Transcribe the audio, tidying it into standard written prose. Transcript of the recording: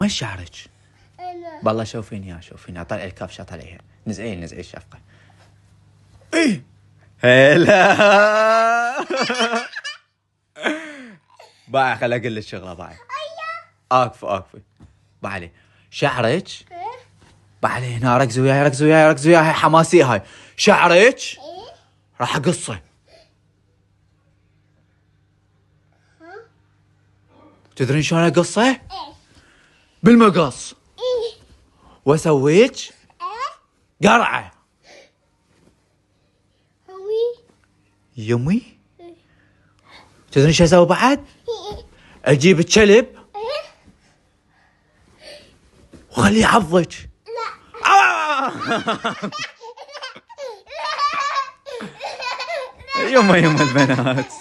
وين شعرك؟ أنا بالله شوفيني اطلع الكبشه طلعيها. نزعي الشفقه. ايه هلا. باعي خل اقول لك شغله باعي. اقفي باعي شعرك. باعي هنا ركزوا وياي حماسيه هاي. شعرك راح اقصه. تدرين شلون اقصه؟ بالمقص. واسويك قرعه. يمي تدرين شو اسوي بعد؟ اجيب الكلب وخليه يعضك. يما البنات.